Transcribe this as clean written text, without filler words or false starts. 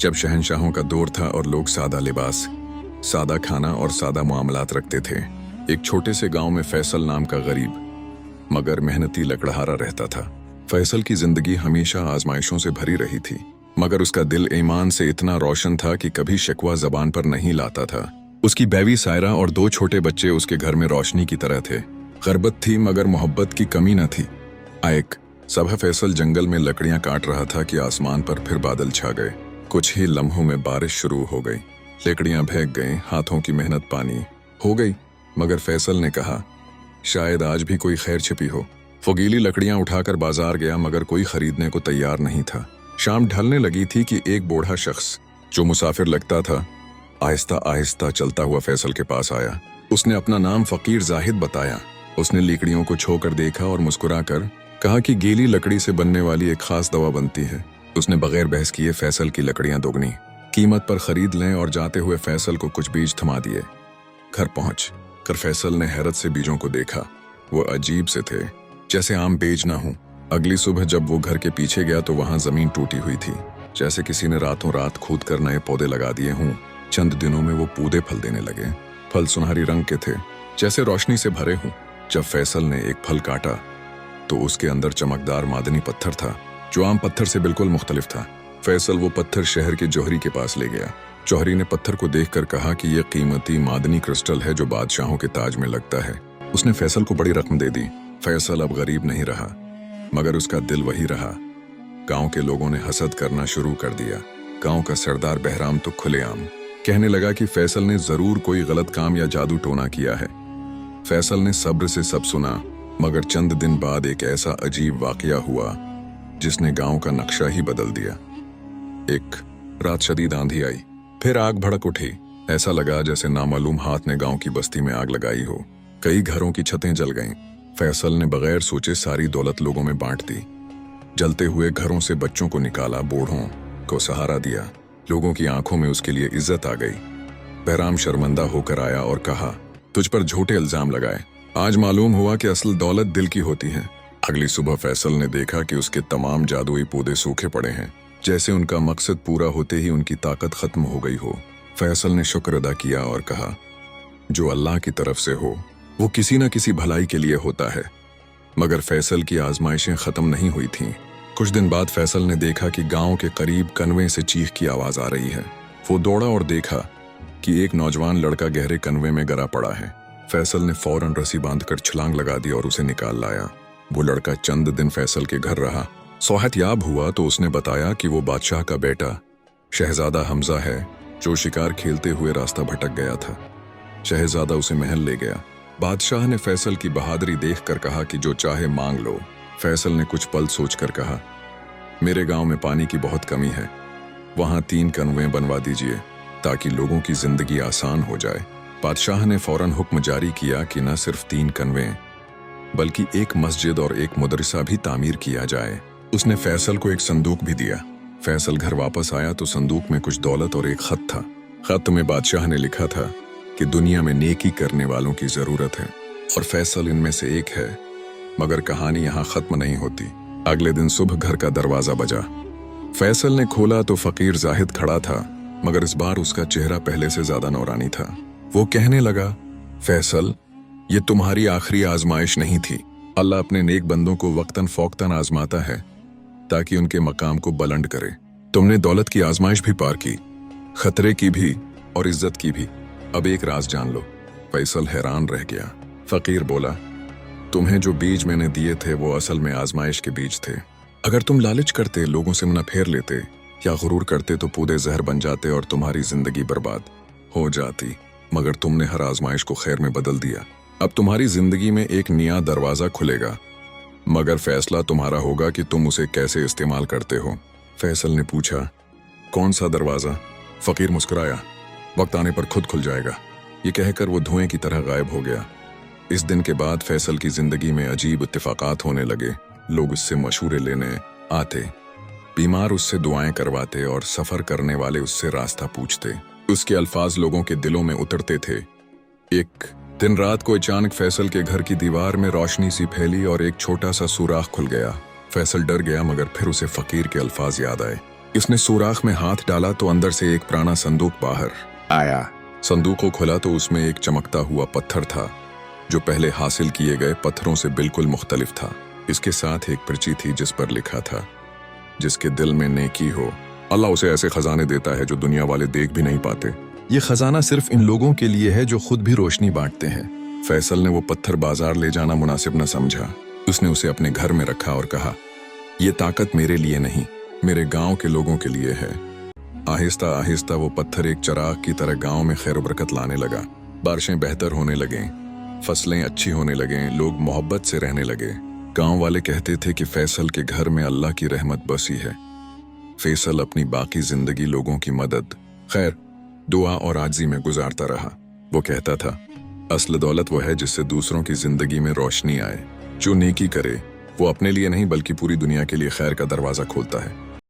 जब शहंशाहों का दौर था और लोग सादा लिबास, सादा खाना और सादा मामलात रखते थे। एक छोटे से गांव में फैसल नाम का गरीब मगर मेहनती लकड़हारा रहता था। फैसल की जिंदगी हमेशा आजमाइशों से भरी रही थी, मगर उसका दिल ईमान से इतना रोशन था कि कभी शिकवा जबान पर नहीं लाता था। उसकी बीवी सायरा और 2 छोटे बच्चे उसके घर में रोशनी की तरह थे। गरबत थी मगर मोहब्बत की कमी न थी। एक सुबह फैसल जंगल में लकड़ियां काट रहा था कि आसमान पर फिर बादल छा गए। कुछ ही लम्हों में बारिश शुरू हो गई। लकड़ियां भीग गईं, हाथों की मेहनत पानी हो गई। मगर फैसल ने कहा, शायद आज भी कोई खैर छिपी हो। वो गीली लकड़ियां उठाकर बाजार गया मगर कोई खरीदने को तैयार नहीं था। शाम ढलने लगी थी कि एक बूढ़ा शख्स जो मुसाफिर लगता था आहिस्ता आहिस्ता चलता हुआ फैसल के पास आया। उसने अपना नाम फकीर जाहिद बताया। उसने लकड़ियों को छूकर देखा और मुस्कुराकर कहा कि गीली लकड़ी से बनने वाली एक खास दवा बनती है। उसने बगैर बहस किए फैसल की लकड़ियां दोगुनी कीमत पर खरीद लें और जाते हुए फैसल को कुछ बीज थमा दिए। घर पहुंच कर फैसल ने हैरत से बीजों को देखा। वो अजीब से थे, जैसे आम बीज ना हो। अगली सुबह जब वो घर के पीछे गया तो वहां जमीन टूटी हुई थी, जैसे किसी ने रातों रात खोद कर नए पौधे लगा दिए हों। चंद दिनों में वो पौधे फल देने लगे। फल सुनहरी रंग के थे, जैसे रोशनी से भरे हों। जब फैसल ने एक फल काटा तो उसके अंदर चमकदार मादनी पत्थर था, जो आम पत्थर से बिल्कुल मुख्तलिफ था। फैसल वो पत्थर शहर के जौहरी के पास ले गया। जौहरी ने पत्थर को देखकर कहा कि यह कीमती मादनी क्रिस्टल है जो बादशाहों के ताज में लगता है। उसने फैसल को बड़ी रकम दे दी। फैसल अब गरीब नहीं रहा, मगर उसका दिल वही रहा। गांव के लोगों ने हसद करना शुरू कर दिया। गांव का सरदार बहराम तो खुलेआम कहने लगा कि फैसल ने जरूर कोई गलत काम या जादू टोना किया है। फैसल ने सब्र से सब सुना, मगर चंद दिन बाद एक ऐसा अजीब वाकया हुआ जिसने गांव का नक्शा ही बदल दिया। एक रात शदीद आंधी आई, फिर आग भड़क उठी। ऐसा लगा जैसे नामालूम हाथ ने गांव की बस्ती में आग लगाई हो। कई घरों की छतें जल गईं। फैसल ने बगैर सोचे सारी दौलत लोगों में बांट दी। जलते हुए घरों से बच्चों को निकाला, बूढ़ों को सहारा दिया। लोगों की आंखों में उसके लिए इज्जत आ गई। बहराम शर्मिंदा होकर आया और कहा, तुझ पर झूठे इल्जाम लगाए। आज मालूम हुआ कि असल दौलत दिल की होती है। अगली सुबह फैसल ने देखा कि उसके तमाम जादुई पौधे सूखे पड़े हैं, जैसे उनका मकसद पूरा होते ही उनकी ताकत खत्म हो गई हो। फैसल ने शुक्र अदा किया और कहा, जो अल्लाह की तरफ से हो वो किसी न किसी भलाई के लिए होता है। मगर फैसल की आजमाइशें खत्म नहीं हुई थीं। कुछ दिन बाद फैसल ने देखा कि गांव के करीब कनवे से चीख की आवाज आ रही है। वो दौड़ा और देखा कि एक नौजवान लड़का गहरे कनवे में गिरा पड़ा है। फैसल ने फौरन रस्सी बांधकर छलांग लगा दी और उसे निकाल लाया। वो लड़का चंद दिन फैसल के घर रहा। सोहतयाब हुआ तो उसने बताया कि वो बादशाह का बेटा शहजादा हमजा है, जो शिकार खेलते हुए रास्ता भटक गया था। शहजादा उसे महल ले गया। बादशाह ने फैसल की बहादुरी देखकर कहा कि जो चाहे मांग लो। फैसल ने कुछ पल सोचकर कहा, मेरे गांव में पानी की बहुत कमी है, वहां 3 कनवें बनवा दीजिए ताकि लोगों की जिंदगी आसान हो जाए। बादशाह ने फौरन हुक्म जारी किया कि न सिर्फ 3 कनवें बल्कि एक मस्जिद और एक मदरसा भी तामीर किया जाए। उसने फैसल को एक संदूक भी दिया। फैसल घर वापस आया तो संदूक में कुछ दौलत और एक खत था। खत में बादशाह ने लिखा था कि दुनिया में नेकी करने वालों की जरूरत है और फैसल इनमें से एक है। मगर कहानी यहाँ खत्म नहीं होती। अगले दिन सुबह घर का दरवाजा बजा। फैसल ने खोला तो फकीर जाहिद खड़ा था, मगर इस बार उसका चेहरा पहले से ज्यादा नौरानी था। वो कहने लगा, फैसल, ये तुम्हारी आखिरी आजमाइश नहीं थी। अल्लाह अपने नेक बंदों को वक्तन फौक्तन आजमाता है ताकि उनके मकाम को बुलंद करे। तुमने दौलत की आजमाइश भी पार की, खतरे की भी और इज्जत की भी। अब एक राज जान लो। फैसल हैरान रह गया। फकीर बोला, तुम्हें जो बीज मैंने दिए थे वो असल में आजमाइश के बीज थे। अगर तुम लालच करते, लोगों से मुनाह फेर लेते या गुरूर करते तो पौधे जहर बन जाते और तुम्हारी जिंदगी बर्बाद हो जाती। मगर तुमने हर आजमाइश को खैर में बदल दिया। अब तुम्हारी जिंदगी में एक नया दरवाजा खुलेगा, मगर फैसला तुम्हारा होगा कि तुम उसे कैसे इस्तेमाल करते हो। फैसल ने पूछा, कौन सा दरवाजा? फकीर मुस्कुराया, वक्त आने पर खुद खुल जाएगा। ये कहकर वो धुएं की तरह गायब हो गया। इस दिन के बाद फैसल की जिंदगी में अजीब इत्तेफाकात होने लगे। लोग उससे मशवरे लेने आते, बीमार उससे दुआएं करवाते और सफर करने वाले उससे रास्ता पूछते। उसके अल्फाज लोगों के दिलों में उतरते थे। एक दिन रात को अचानक फैसल के घर की दीवार में रोशनी सी फैली और एक छोटा सा सुराख खुल गया। फैसल डर गया, मगर फिर उसे फकीर के अल्फाज याद आए, इसने सुराख में हाथ डाला तो अंदर से एक पुराना संदूक बाहर आया। संदूक को खोला तो उसमें एक चमकता हुआ पत्थर था जो पहले हासिल किए गए पत्थरों से बिल्कुल मुख्तलिफ था। इसके साथ एक पर्ची थी जिस पर लिखा था, जिसके दिल में नेकी हो अल्लाह उसे ऐसे खजाने देता है जो दुनिया वाले देख भी नहीं पाते। ये खजाना सिर्फ इन लोगों के लिए है जो खुद भी रोशनी बांटते हैं। फैसल ने वो पत्थर बाजार ले जाना मुनासिब न समझा। उसने उसे अपने घर में रखा और कहा, ये ताकत मेरे लिए नहीं, मेरे गांव के लोगों के लिए है। आहिस्ता आहिस्ता वो पत्थर एक चिराग की तरह गांव में खैर बरकत लाने लगा। बारिशें बेहतर होने लगें, फसलें अच्छी होने लगें, लोग मोहब्बत से रहने लगे। गांव वाले कहते थे कि फैसल के घर में अल्लाह की रहमत बसी है। फैसल अपनी बाकी जिंदगी लोगों की मदद, खैर, दुआ और आजिज़ी में गुजारता रहा। वो कहता था, असल दौलत वो है जिससे दूसरों की जिंदगी में रोशनी आए। जो नेकी करे वो अपने लिए नहीं बल्कि पूरी दुनिया के लिए खैर का दरवाजा खोलता है।